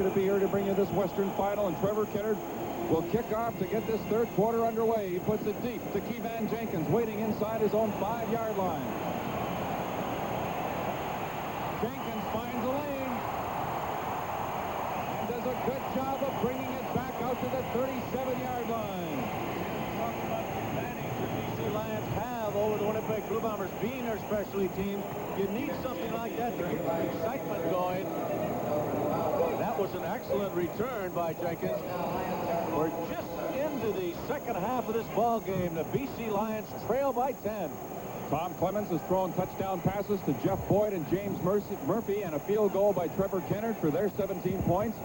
to be here to bring you this Western final, and Trevor Kennard will kick off to get this third quarter underway. He puts it deep to Keevan Jenkins, waiting inside his own 5-yard line. Jenkins finds a lane and does a good job of bringing it back out to the 37-yard line. Talk about the advantage the BC Lions have over the Winnipeg Blue Bombers being their specialty team. You need something like that to keep the excitement going. That was an excellent return by Jenkins. We're just into the second half of this ball game. The BC Lions trail by 10. Tom Clements has thrown touchdown passes to Jeff Boyd and James Murphy, and a field goal by Trevor Kennard for their 17 points.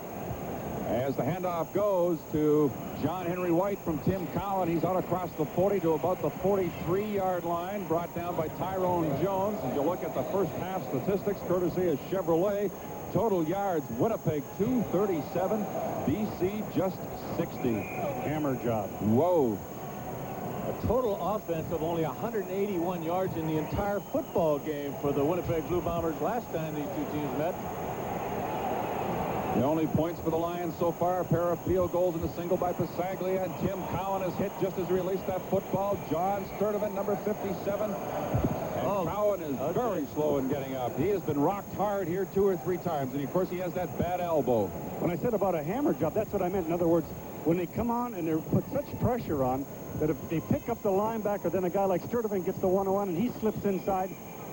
As the handoff goes to John Henry White from Tim Cowan. He's out across the 40 to about the 43-yard line, brought down by Tyrone Jones. As you look at the first half statistics, courtesy of Chevrolet, total yards, Winnipeg 237, BC just 60. Hammer job. Whoa. A total offense of only 181 yards in the entire football game for the Winnipeg Blue Bombers last time these two teams met. The only points for the Lions so far, a pair of field goals and a single by Pasaglia, and Tim Cowan is hit just as he released that football. John Sturdivant, number 57. And Cowan is very slow in getting up. He has been rocked hard here 2 or 3 times, and of course he has that bad elbow. When I said about a hammer job, that's what I meant. In other words, when they come on and they put such pressure on that if they pick up the linebacker, then a guy like Sturdivant gets the 1-on-1 and he slips inside,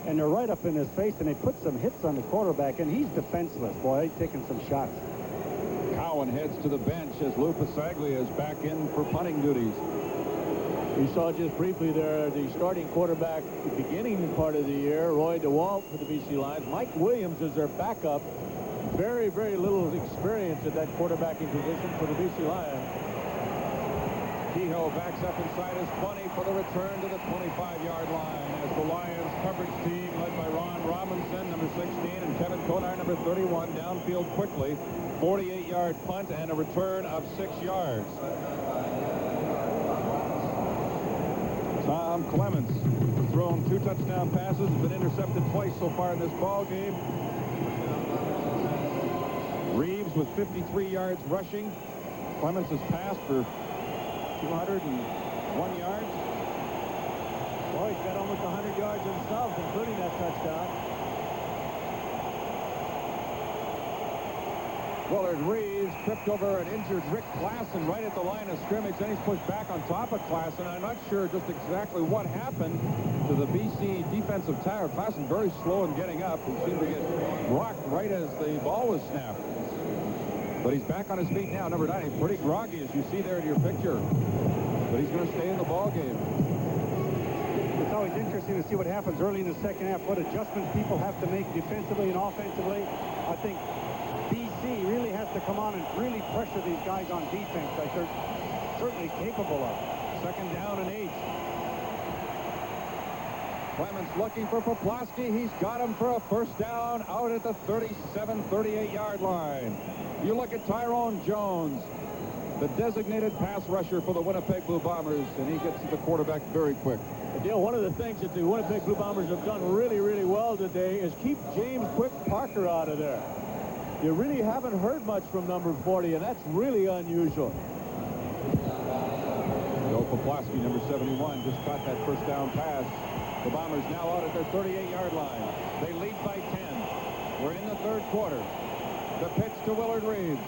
and they're right up in his face, and they put some hits on the quarterback, and he's defenseless. Boy, he's taking some shots. Cowan heads to the bench as Lou Pasaglia is back in for punting duties. We saw just briefly there the starting quarterback the beginning part of the year, Roy DeWalt for the BC Lions. Mike Williams is their backup. Very, very little experience at that quarterbacking position for the BC Lions. Kehoe backs up inside his 20 for the return to the 25-yard line as the Lions coverage team led by Ron Robinson, number 16, and Kevin Konar, number 31, downfield quickly. 48-yard punt and a return of 6 yards. Tom Clements has thrown 2 touchdown passes, has been intercepted twice so far in this ball game. Reeves with 53 yards rushing. Clements has passed for 201 yards. Boy, he's got almost 100 yards himself, including that touchdown. Willard Reeves tripped over an injured Rick Klassen right at the line of scrimmage. Then he's pushed back on top of Klassen. I'm not sure just exactly what happened to the BC defensive tower. Klassen very slow in getting up. He seemed to get rocked right as the ball was snapped. But he's back on his feet now, number 9. He's pretty groggy, as you see there in your picture. But he's going to stay in the ball game. It's always interesting to see what happens early in the second half, what adjustments people have to make defensively and offensively. I think BC really has to come on and really pressure these guys on defense, like they're certainly capable of. Second down and 8. Clements looking for Poplawski. He's got him for a first down out at the 37, 38-yard line. You look at Tyrone Jones, the designated pass rusher for the Winnipeg Blue Bombers, and he gets to the quarterback very quick. Dale, one of the things that the Winnipeg Blue Bombers have done really, really well today is keep James Quick Parker out of there. You really haven't heard much from number 40, and that's really unusual. Joe Poplawski, number 71, just caught that first down pass. The Bombers now out at their 38-yard line. They lead by 10. We're in the third quarter. The pitch to Willard Reeves.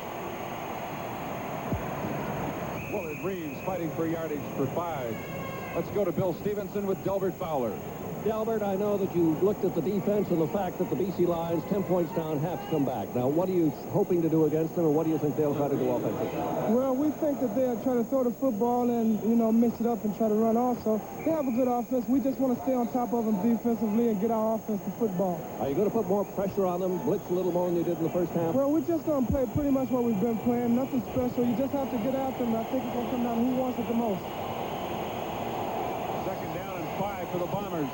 Willard Reeves fighting for yardage for 5. Let's go to Bill Stevenson with Delbert Fowler. Delbert, I know that you looked at the defense and the fact that the BC Lions, 10 points down, have to come back. Now, what are you hoping to do against them, and what do you think they'll try to do offensively? Well, we think that they'll try to throw the football and, mix it up and try to run also. They have a good offense. We just want to stay on top of them defensively and get our offense to football. Are you going to put more pressure on them, blitz a little more than you did in the first half? Well, we're just going to play pretty much what we've been playing. Nothing special. You just have to get after them. I think it's going to come down to who wants it the most. Second down and 5 for the Bombers.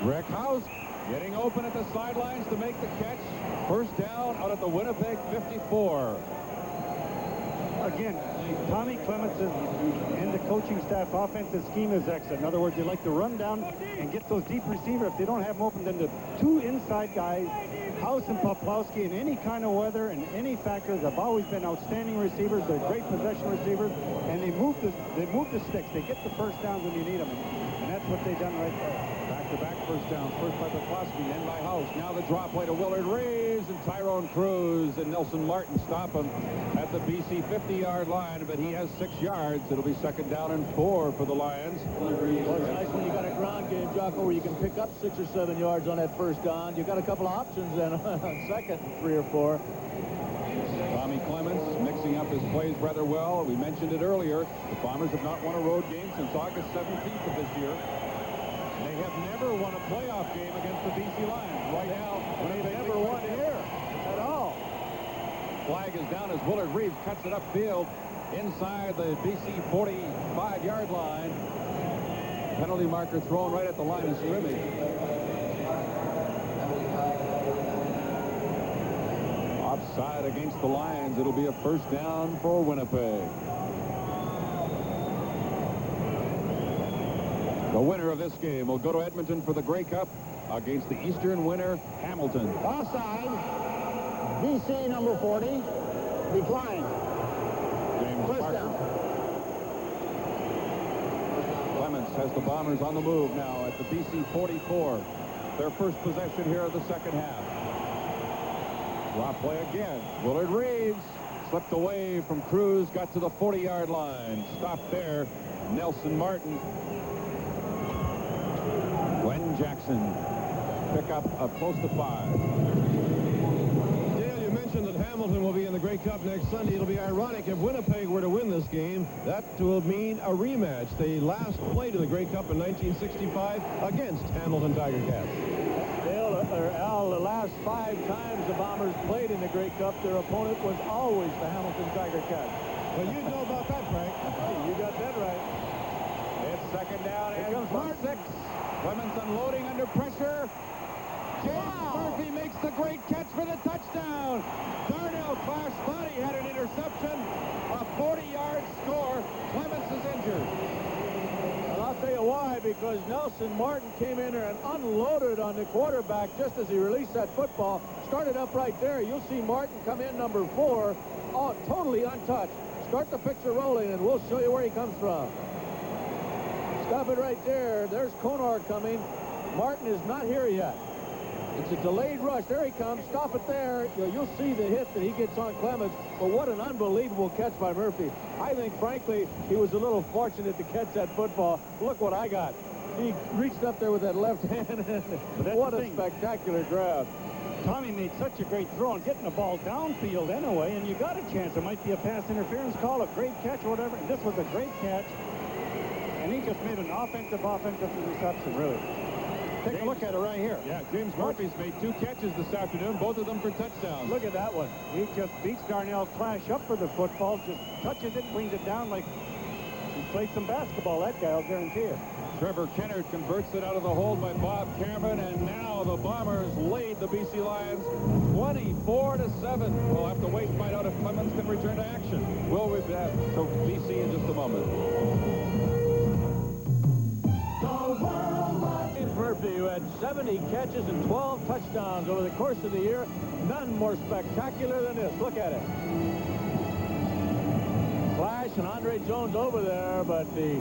Rick House getting open at the sidelines to make the catch. First down out at the Winnipeg 54. Again, Tommy Clements and the coaching staff offensive scheme is excellent. In other words, they like to run down and get those deep receivers. If they don't have them open, then the two inside guys, House and Poplawski, in any kind of weather and any factors, have always been outstanding receivers. They're great possession receivers, and they move the sticks. They get the first downs when you need them, and that's what they've done right there. Back-to-back first downs. First by Poplawski, then by House. Now the drop play to Willard Reeves, and Tyrone Cruz and Nelson Martin stop him at the BC 50-yard line, but he has 6 yards. It'll be 2nd down and 4 for the Lions. Well, it's nice when you got a ground game, Jocko, where you can pick up 6 or 7 yards on that first down. You got a couple of options then on second, 3 or 4. Tommy Clements mixing up his plays rather well. We mentioned it earlier. The Bombers have not won a road game since August 17th of this year. They have never won a playoff game against the BC Lions. Right now, They've never won here at all. Flag is down as Willard Reeves cuts it upfield inside the BC 45-yard line. Penalty marker thrown right at the line of scrimmage. Offside against the Lions. It'll be a first down for Winnipeg. The winner of this game will go to Edmonton for the Grey Cup against the Eastern winner, Hamilton. Offside. BC number 40. Decline. James First Parker. down. Clements has the Bombers on the move now at the BC 44. Their first possession here of the second half. Drop play again. Willard Reeves slipped away from Cruz, got to the 40-yard line. Stopped there. Nelson Martin. Glenn Jackson pick up close to 5. Dale, you mentioned that Hamilton will be in the Grey Cup next Sunday. It'll be ironic if Winnipeg were to win this game. That will mean a rematch. They last played in the Grey Cup in 1965 against Hamilton Tiger Cats. Dale, or Al, the last 5 times the Bombers played in the Grey Cup, their opponent was always the Hamilton Tiger Cats. Well, you know about that, Frank. You got that right. It's 2nd down Here and comes from Martin. 6. Clements unloading under pressure. James Murphy makes the great catch for the touchdown. Darnell Clash thought he had an interception. A 40-yard score. Clements is injured. And I'll tell you why, because Nelson Martin came in there and unloaded on the quarterback just as he released that football. Started up right there. You'll see Martin come in number 4, totally untouched. Start the picture rolling, and we'll show you where he comes from. Stop it right there. There's Konar coming. Martin is not here yet. It's a delayed rush. There he comes. Stop it there. You'll see the hit that he gets on Clements. But what an unbelievable catch by Murphy. I think, frankly, he was a little fortunate to catch that football. Look what I got. He reached up there with that left hand. What a spectacular grab. Tommy made such a great throw and getting the ball downfield anyway, and you got a chance. There might be a pass interference call, a great catch or whatever. And this was a great catch. And he just made an offensive reception, really. Take a look at it right here. Yeah, James Murphy's made 2 catches this afternoon, both of them for touchdowns. Look at that one. He just beats Darnell Clash up for the football, just touches it, cleans it down like he played some basketball, that guy, I'll guarantee you. Trevor Kennard converts it out of the hold by Bob Cameron, and now the Bombers lead the BC Lions 24-7. We'll have to wait and find out if Clements can return to action. We'll be back to BC in just a moment. Murphy, who had 70 catches and 12 touchdowns over the course of the year. None more spectacular than this. Look at it. Clash and Andre Jones over there, but the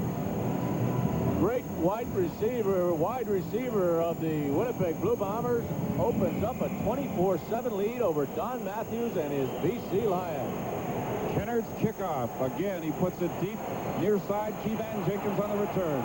great wide receiver of the Winnipeg Blue Bombers opens up a 24-7 lead over Don Matthews and his BC Lions. Kennard's kickoff. Again, he puts it deep near side. Keevan Jenkins on the return.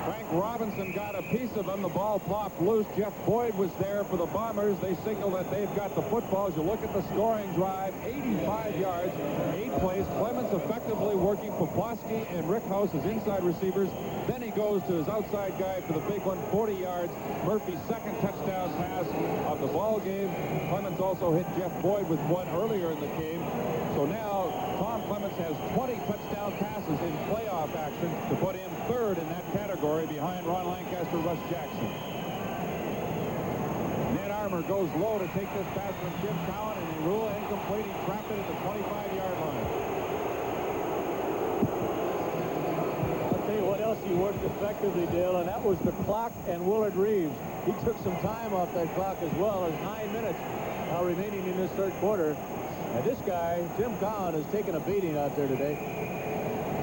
Frank Robinson got a piece of him. The ball plopped loose. Jeff Boyd was there for the Bombers. They signal that they've got the football. As you look at the scoring drive, 85 yards, 8 plays. Clements effectively working Poplawski and Rick House as inside receivers. Then he goes to his outside guy for the big one, 40 yards. Murphy's second touchdown pass of the ball game. Clements also hit Jeff Boyd with one earlier in the game. So now Tom Clements has 20 touchdown passes in playoff action to put him 3rd in that category behind Ron Lancaster, Russ Jackson. Ned Armour goes low to take this pass from Jim Cowan, and he ruled incomplete. He trapped it at the 25-yard line. I'll tell you what else he worked effectively, Dale, and that was the clock and Willard Reeves. He took some time off that clock as well. There's 9 minutes now remaining in this third quarter. And this guy, Jim Cowan, has taken a beating out there today.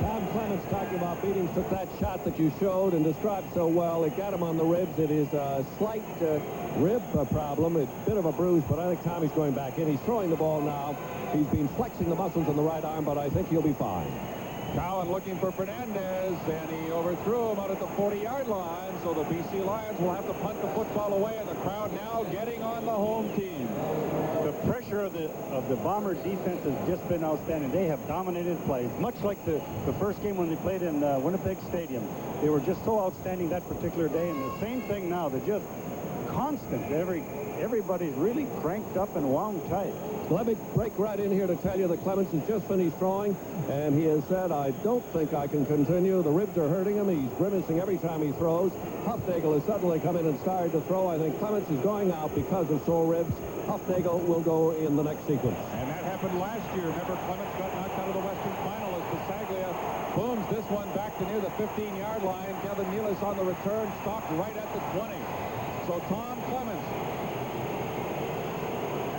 Tom Clements, talking about beatings, took that shot that you showed and described so well. It got him on the ribs. It is a slight rib problem. It's a bit of a bruise, but I think Tommy's going back in. He's throwing the ball now. He's been flexing the muscles in the right arm, but I think he'll be fine. Cowan looking for Fernandez, and he overthrew him out at the 40-yard line, so the BC Lions will have to punt the football away, and the crowd now getting on the home team. The pressure of the Bomber defense has just been outstanding. They have dominated plays, much like the first game when they played in Winnipeg Stadium. They were just so outstanding that particular day, and the same thing now. They're just constant. Everybody's really cranked up and wound tight. Let me break right in here to tell you that Clements has just finished throwing, and he has said, I don't think I can continue. The ribs are hurting him. He's grimacing every time he throws. Hufnagel has suddenly come in and started to throw. I think Clements is going out because of sore ribs. Hufnagel will go in the next sequence. And that happened last year. Remember, Clements got knocked out of the Western Final as Bisaglia booms this one back to near the 15-yard line. Kevin Nealis on the return, stopped right at the 20. So Tom Clements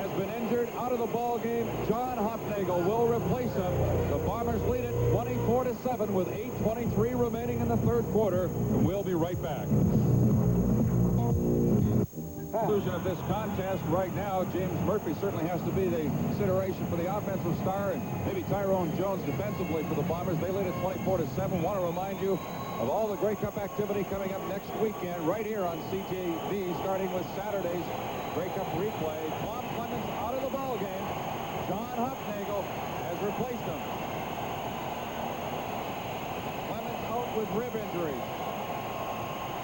has been injured, out of the ball game. John Hufnagel will replace him. The Bombers lead it 24-7 with 8:23 remaining in the third quarter. And we'll be right back. Conclusion of this contest right now, James Murphy certainly has to be the consideration for the offensive star, and maybe Tyrone Jones defensively for the Bombers. They lead it 24-7. Want to remind you of all the Grey Cup activity coming up next weekend right here on CTV, starting with Saturday's Grey Cup replay. Tom Clements out of the ball game. John Hufnagel has replaced him. Clements out with rib injury.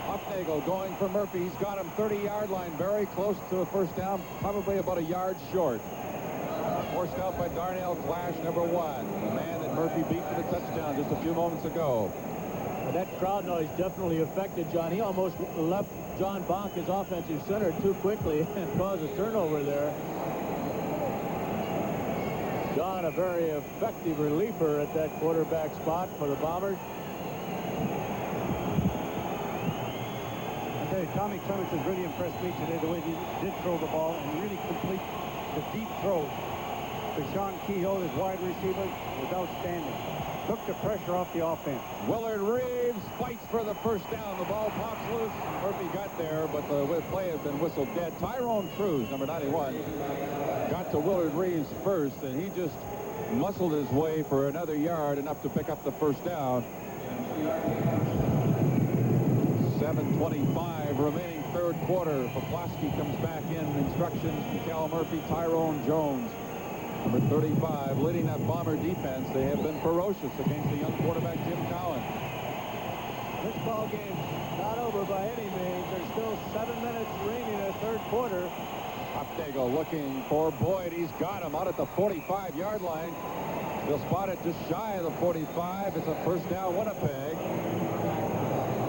Hufnagel going for Murphy. He's got him 30-yard line, very close to a first down, probably about a yard short. Forced out by Darnell Clash, number 1, the man that Murphy beat for the touchdown just a few moments ago. And that crowd noise definitely affected John. He almost left John Bonk, his offensive center, too quickly and caused a turnover there. John, a very effective reliever at that quarterback spot for the Bombers. Tommy Clements has really impressed me today, the way he did throw the ball and really complete the deep throws. To Sean Kehoe, his wide receiver, was outstanding. Took the pressure off the offense. Willard Reeves fights for the first down. The ball pops loose. Murphy got there, but the play has been whistled dead. Tyrone Cruz, number 91, got to Willard Reeves first, and he just muscled his way for another yard, enough to pick up the first down. 7:25 remaining third quarter. Poplawski comes back in. Instructions from Cal Murphy. Tyrone Jones, number 35, leading that Bomber defense. They have been ferocious against the young quarterback Jim Cowan. This ball game's not over by any means. There's still 7 minutes remaining in the third quarter. Hufnagel looking for Boyd. He's got him out at the 45-yard line. They'll spot it just shy of the 45. It's a first down, Winnipeg.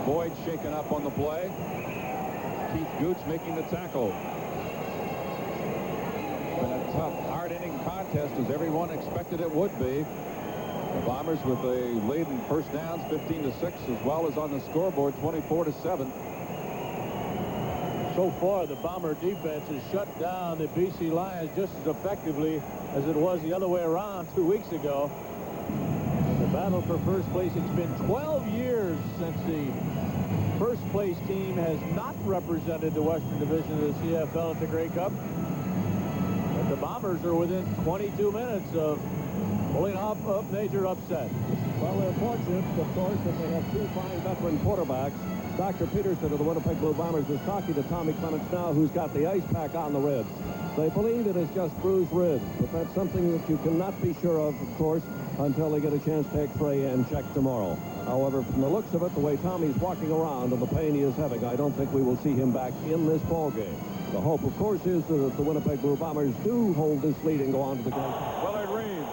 Boyd shaken up on the play. Keith Gooch making the tackle. Been a tough, hard-hitting contest, as everyone expected it would be. The Bombers with a lead in first downs, 15-6, as well as on the scoreboard, 24-7. So far, the Bomber defense has shut down the BC Lions just as effectively as it was the other way around 2 weeks ago. The battle for first place, it's been 12 years since the first place team has not represented the Western Division of the CFL at the Grey Cup. But the Bombers are within 22 minutes of pulling off a major upset. Well, they're fortunate, of course, that they have two fine veteran quarterbacks. Dr. Peterson of the Winnipeg Blue Bombers is talking to Tommy Clements now, who's got the ice pack on the ribs. They believe it is just bruised ribs, but that's something that you cannot be sure of course, until they get a chance to x-ray and check tomorrow. However, from the looks of it, the way Tommy's walking around and the pain he is having, I don't think we will see him back in this ball game. The hope, of course, is that the Winnipeg Blue Bombers do hold this lead and go on to the Grey Cup. Willard Reeves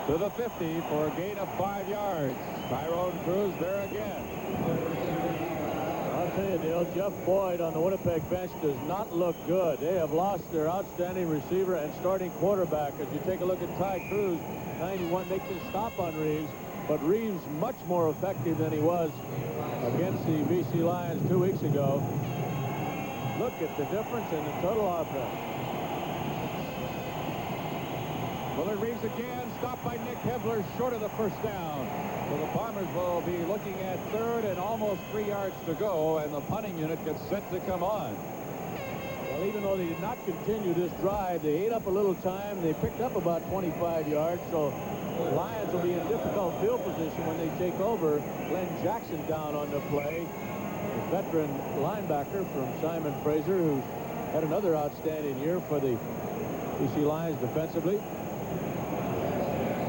to the 50 for a gain of 5 yards. Tyrone Cruz there again. I'll tell you, Dale, Jeff Boyd on the Winnipeg bench does not look good. They have lost their outstanding receiver and starting quarterback. As you take a look at Ty Cruz, 91, they can stop on Reeves, but Reeves much more effective than he was against the BC Lions 2 weeks ago. Look at the difference in the total offense. Willard Reeves again, stopped by Nick Hebler, short of the first down. So the Bombers will be looking at third and almost 3 yards to go, and the punting unit gets set to come on. Well, even though they did not continue this drive, they ate up a little time. They picked up about 25 yards, so the Lions will be in difficult field position when they take over. Glenn Jackson down on the play. A veteran linebacker from Simon Fraser, who's had another outstanding year for the BC Lions defensively.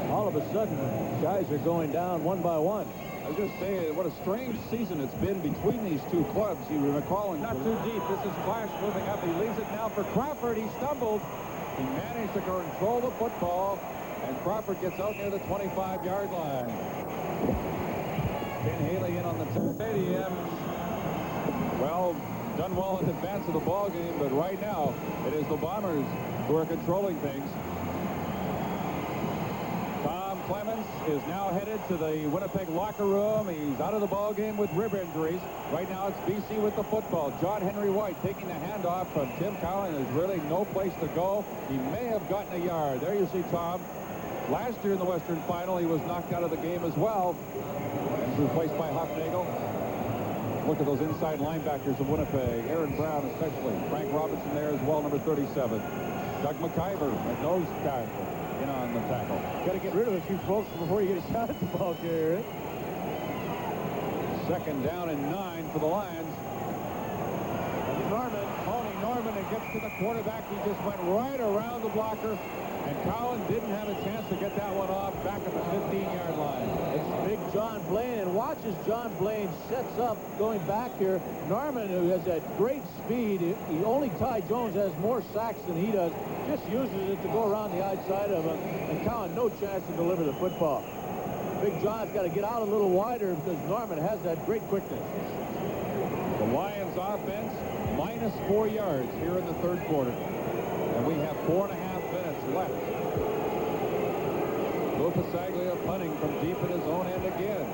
All of a sudden, guys are going down one by one. I was just saying, what a strange season it's been between these two clubs. You recall, not too deep. This is Flash moving up. He leaves it now for Crawford. He stumbled. He managed to control the football, and Crawford gets out near the 25-yard line. Ben Haley in on the stadium. Well, done well in advance of the ball game, but right now it is the Bombers who are controlling things. Tom Clements is now headed to the Winnipeg locker room. He's out of the ball game with rib injuries. Right now it's BC with the football. John Henry White taking the handoff from Tim Cowan. There's really no place to go. He may have gotten a yard. There you see Tom. Last year in the Western Final, he was knocked out of the game as well. And replaced by Hofnagel. Look at those inside linebackers of Winnipeg. Aaron Brown especially. Frank Robinson there as well, number 37. Doug McIver at nose tackle. In on the tackle. Got to get rid of a few folks before you get a shot at the ball carrier. Second down and 9 for the Lions. Tony Norman, and gets to the quarterback. He just went right around the blocker, and Cowan didn't have a chance to get that one off back at the 15-yard line. It's big John Blaine, and watch as John Blaine sets up going back here. Norman, who has that great speed, only Ty Jones has more sacks than he does, just uses it to go around the outside of him, and Cowan no chance to deliver the football. Big John's got to get out a little wider because Norman has that great quickness. The Lions offense minus 4 yards here in the third quarter. And we have 4.5 minutes left. Lou Pasaglia punting from deep in his own end again.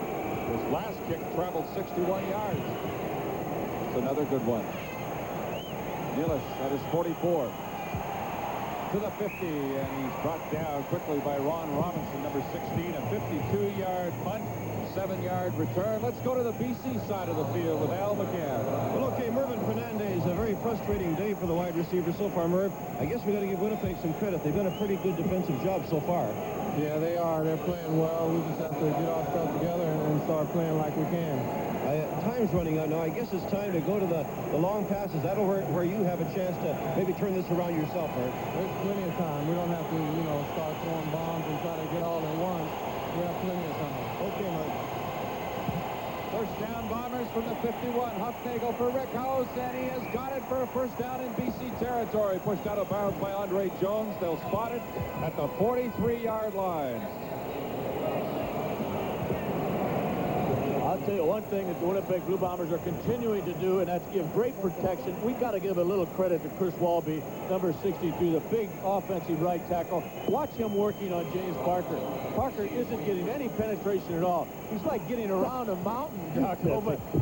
His last kick traveled 61 yards. It's another good one. Gillis at his 44. To the 50, and he's brought down quickly by Ron Robinson, number 16, a 52-yard punt, 7-yard return. Let's go to the BC side of the field with Al McCann. Well, okay, Mervyn Fernandez, a very frustrating day for the wide receiver so far, Merv. I guess we got to give Winnipeg some credit. They've done a pretty good defensive job so far. Yeah, they are. They're playing well. We just have to get our stuff together and start playing like we can. Time's running out now. I guess it's time to go to the long passes. That'll where you have a chance to maybe turn this around yourself, Merv. There's plenty of time. We don't have to, start throwing bombs and try to get all in one. We have plenty of time. Okay, Merv. First down, Bombers from the 51. Hufnagel for Rick House, and he has got it for a first down in BC territory. Pushed out of bounds by Andre Jones. They'll spot it at the 43-yard line. I'll tell you one thing that the Winnipeg Blue Bombers are continuing to do, and that's give great protection. We've got to give a little credit to Chris Walby, number 62, the big offensive right tackle. Watch him working on James Parker. Parker isn't getting any penetration at all. He's like getting around a mountain,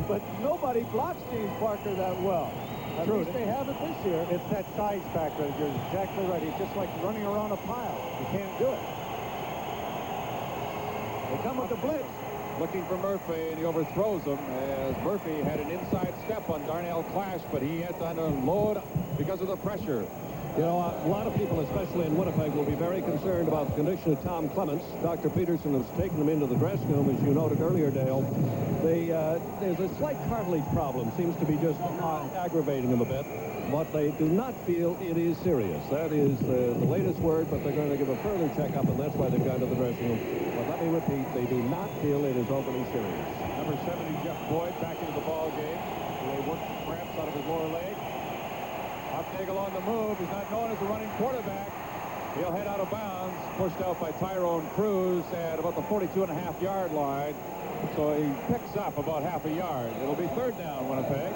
but nobody blocks James Parker that well. At least they have it this year. It's that size factor. You're exactly right. He's just like running around a pile. You can't do it. They come with the blitz. Looking for Murphy, and he overthrows him as Murphy had an inside step on Darnell Clash, but he had to unload because of the pressure. You know, a lot of people, especially in Winnipeg, will be very concerned about the condition of Tom Clements. Dr. Peterson has taken him into the dressing room, as you noted earlier, Dale. There's a slight cartilage problem. Seems to be just aggravating him a bit. But they do not feel it is serious. That is the latest word, but they're going to give a further checkup, and that's why they've gone to the dressing room. But let me repeat, they do not feel it is overly serious. Number 70, Jeff Boyd, back into the ball game. They worked the cramps out of his lower leg. Hufnagel on the move. He's not known as a running quarterback. He'll head out of bounds, pushed out by Tyrone Cruz at about the 42.5-yard line. So he picks up about half a yard. It'll be third down, Winnipeg.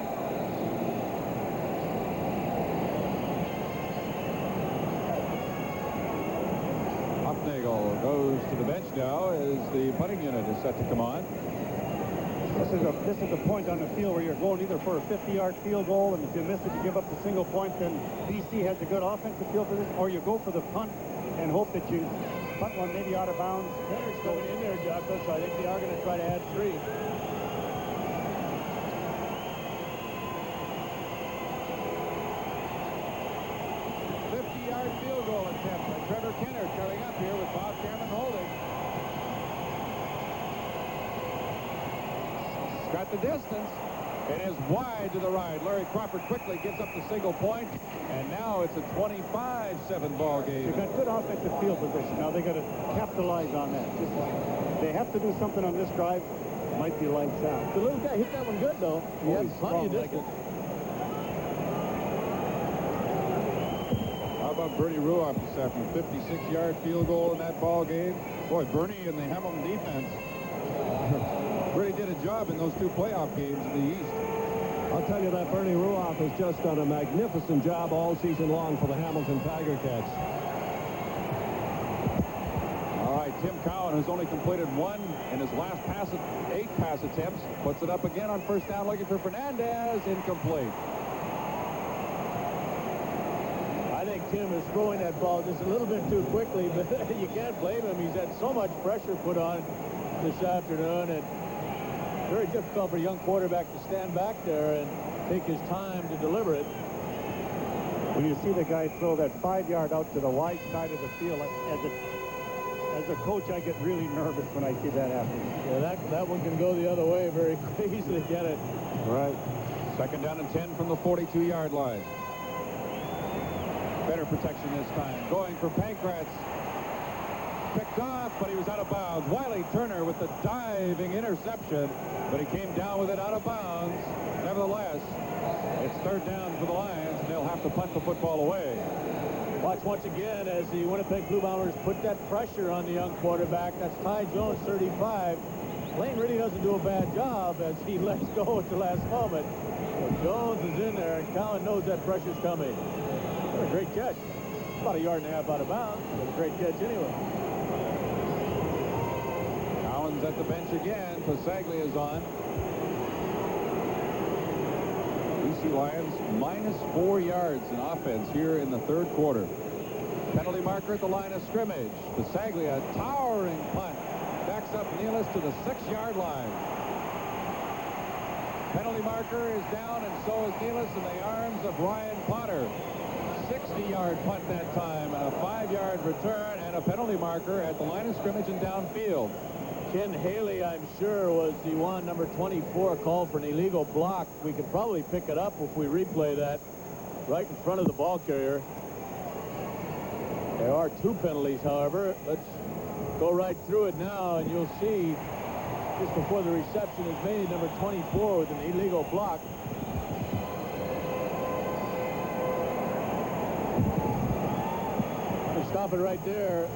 Hufnagel goes to the bench now as the punting unit is set to come on. This is a point on the field where you're going either for a 50-yard field goal, and if you miss it, you give up the single point, then BC has a good offensive field for this, or you go for the punt and hope that you punt one maybe out of bounds. Kenner's coming in there, Jocko, so I think they are going to try to add 3. 50-yard field goal attempt by Trevor Kenner, coming up here with Bob Cameron holding. Got the distance. It is wide to the right. Larry Crawford quickly gives up the single point, and now it's a 25-7 ball game. They've got good offensive field position. Now they got to capitalize on that. They have to do something on this drive. Might be lights out. The little guy hit that one good, though. He had plenty of distance. How about Bernie Ruoff this afternoon? 56-yard field goal in that ball game. Boy, Bernie and the Hamilton defense really did a job in those 2 playoff games in the East. I'll tell you that Bernie Ruoff has just done a magnificent job all season long for the Hamilton Tiger Cats. All right, Tim Cowan, who's only completed 1 in his last 8 pass attempts, puts it up again on first down, looking for Fernandez. Incomplete. I think Tim is throwing that ball just a little bit too quickly, but you can't blame him. He's had so much pressure put on this afternoon, and very difficult for a young quarterback to stand back there and take his time to deliver it. When you see the guy throw that 5-yard out to the wide side of the field, as a coach, I get really nervous when I see that happen. Yeah, that one can go the other way very easily. Get it. Right. Second down and 10 from the 42-yard line. Better protection this time. Going for Pankratz. Picked off, but he was out of bounds. Wiley Turner with the diving interception, but he came down with it out of bounds. Nevertheless, it's third down for the Lions, and they'll have to punt the football away. Watch once again as the Winnipeg Blue Bombers put that pressure on the young quarterback. That's Ty Jones, 35. Lane really doesn't do a bad job as he lets go at the last moment. But Jones is in there, and Cowan knows that pressure's coming. What a great catch. About a yard and a half out of bounds, but a great catch anyway. Cowan's at the bench again. Pasaglia is on. BC Lions -4 yards in offense here in the third quarter. Penalty marker at the line of scrimmage. Pasaglia, towering punt. Backs up Nealis to the 6-yard line. Penalty marker is down, and so is Nealis in the arms of Ryan Potter. 60-yard punt that time, and a 5-yard return, and a penalty marker at the line of scrimmage and downfield. Ken Haley, I'm sure, was the one, number 24, called for an illegal block. We could probably pick it up if we replay that right in front of the ball carrier. There are 2 penalties, however. Let's go right through it now, and you'll see just before the reception is made, number 24 with an illegal block. Stop it right there.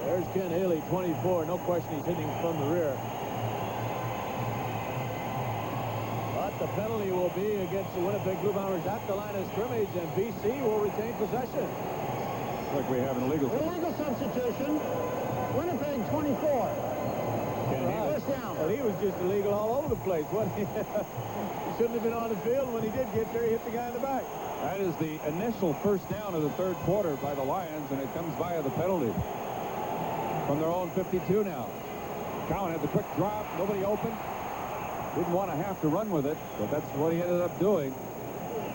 There's Ken Haley, 24. No question he's hitting from the rear. But the penalty will be against the Winnipeg Blue Bombers at the line of scrimmage, and BC will retain possession. Look, we have an illegal. Illegal substitution. Winnipeg 24. First down. Well, he was just illegal all over the place, wasn't he? He shouldn't have been on the field. When he did get there, he hit the guy in the back. That is the initial first down of the third quarter by the Lions, and it comes via the penalty. From their own 52 now. Cowan had the quick drop. Nobody open. Didn't want to have to run with it, but that's what he ended up doing.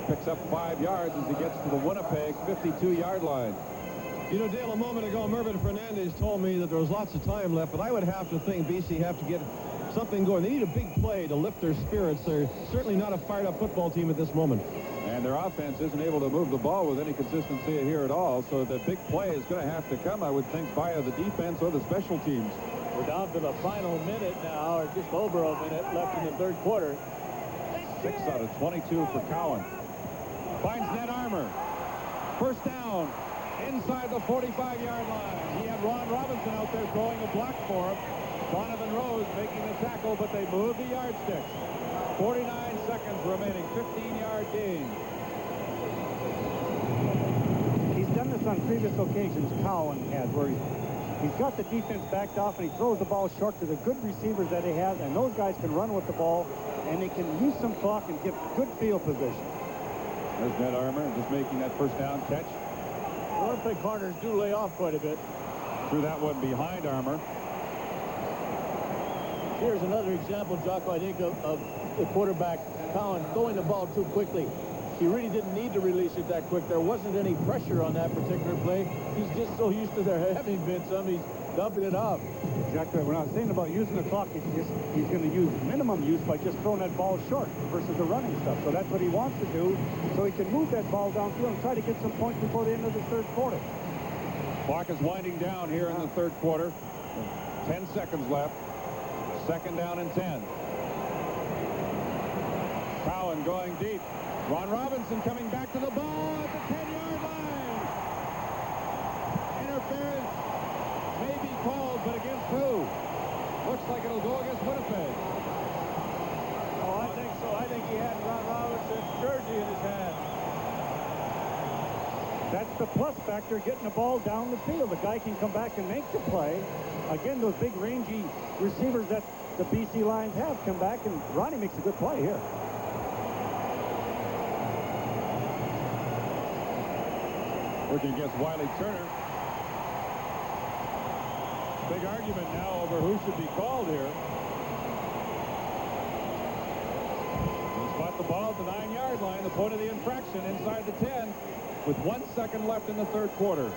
Picks up 5 yards as he gets to the Winnipeg 52-yard line. You know, Dale, a moment ago, Mervyn Fernandez told me that there was lots of time left, but I would have to think BC have to get something going. They need a big play to lift their spirits. They're certainly not a fired-up football team at this moment. And their offense isn't able to move the ball with any consistency here at all, so the big play is going to have to come, I would think, via the defense or the special teams. We're down to the final minute now, or just over a minute left in the third quarter. 6 out of 22 for Cowan. Finds net armor. First down. inside the 45-yard line. He had Ron Robinson out there throwing a block for him. Donovan Rose making the tackle, but they moved the yardsticks. 49 seconds remaining, 15-yard gain. He's done this on previous occasions, Cowan has, where he's got the defense backed off and he throws the ball short to the good receivers that he has, and those guys can run with the ball, and they can use some clock and get good field position. There's Ned Armour just making that first down catch. Winnipeg corners do lay off quite a bit. Threw that one behind Armour. Here's another example, Jocko, I think, of the quarterback, Cowan, throwing the ball too quickly. He really didn't need to release it that quick. There wasn't any pressure on that particular play. He's just so used to there having been some, he's dumping it off. Exactly. When I was saying about using the clock, he's going to use minimum use by just throwing that ball short versus the running stuff. So that's what he wants to do, so he can move that ball downfield and try to get some points before the end of the third quarter. Clock is winding down here in the third quarter. 10 seconds left. Second down and 10. Cowan going deep. Ron Robinson coming back to the ball at the 10-yard line. Interference may be called, but against who? Looks like it'll go against Winnipeg. Oh, I think so. I think he had Ron Robinson's jersey in his hand. That's the plus factor, getting the ball down the field. The guy can come back and make the play. Again, those big rangy receivers that the BC Lions have come back, and Ronnie makes a good play here. Working against Wiley Turner. Big argument now over who should be called here. He spot the ball at the 9-yard line, the point of the infraction inside the 10, with 1 second left in the third quarter.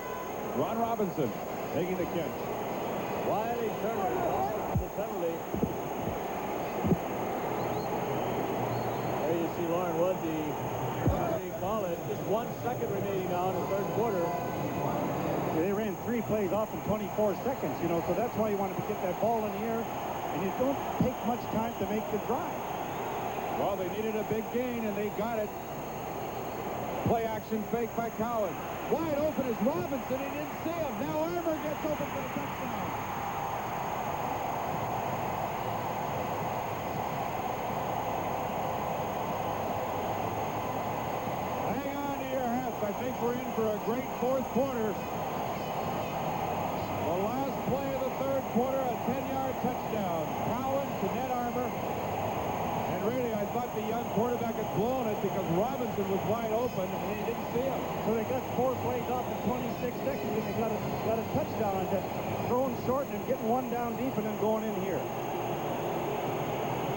Ron Robinson taking the catch. Wiley Turner the penalty. There you see Lauren Wood, they call it. Just 1 second remaining now in the third quarter. They ran 3 plays off in 24 seconds, you know, so that's why you wanted to get that ball in the air, and you don't take much time to make the drive. Well, they needed a big gain, and they got it. Play action fake by Cowan. Wide open is Robinson. He didn't see him. Now Armour gets open for the touchdown. Hang on to your hats. I think we're in for a great fourth quarter. The last play of the third quarter, a 10-yard touchdown. Cowan to Ned Armour. And really, I thought the young quarterback had blown it because Robinson was wide open and he didn't see him. So they got 4 plays off in 26 seconds, and they got a touchdown on that. Throwing short and getting one down deep and then going in here.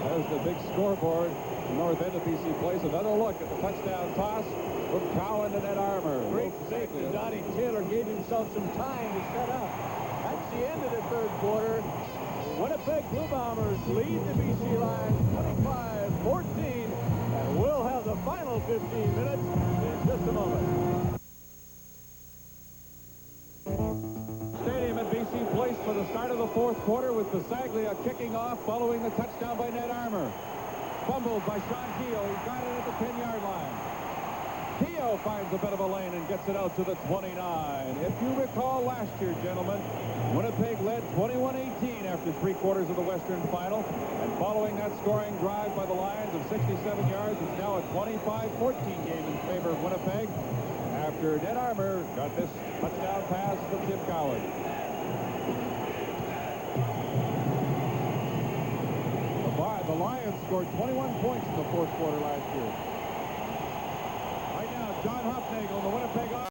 There's the big scoreboard. The north end of BC Place. Another look at the touchdown toss from Cowan to Ned Armour. Great safety. Donnie Taylor gave himself some time to set up. That's the end of the third quarter. Winnipeg Blue Bombers lead the BC Lions 25-14, and we'll have the final 15 minutes in just a moment. Stadium at BC Place for the start of the fourth quarter with Bisaglia kicking off following the touchdown by Ned Armour. Fumbled by Sean Keogh. He got it at the 10-yard line. Keogh finds a bit of a lane and gets it out to the 29. If you recall last year, gentlemen, Winnipeg led 21-18 after 3 quarters of the Western Final. And following that scoring drive by the Lions of 67 yards, it's now a 25-14 game in favor of Winnipeg after Ned Armour got this touchdown pass from Tim Cowan. The Lions scored 21 points in the fourth quarter last year. Right now, John Hufnagel, the Winnipeg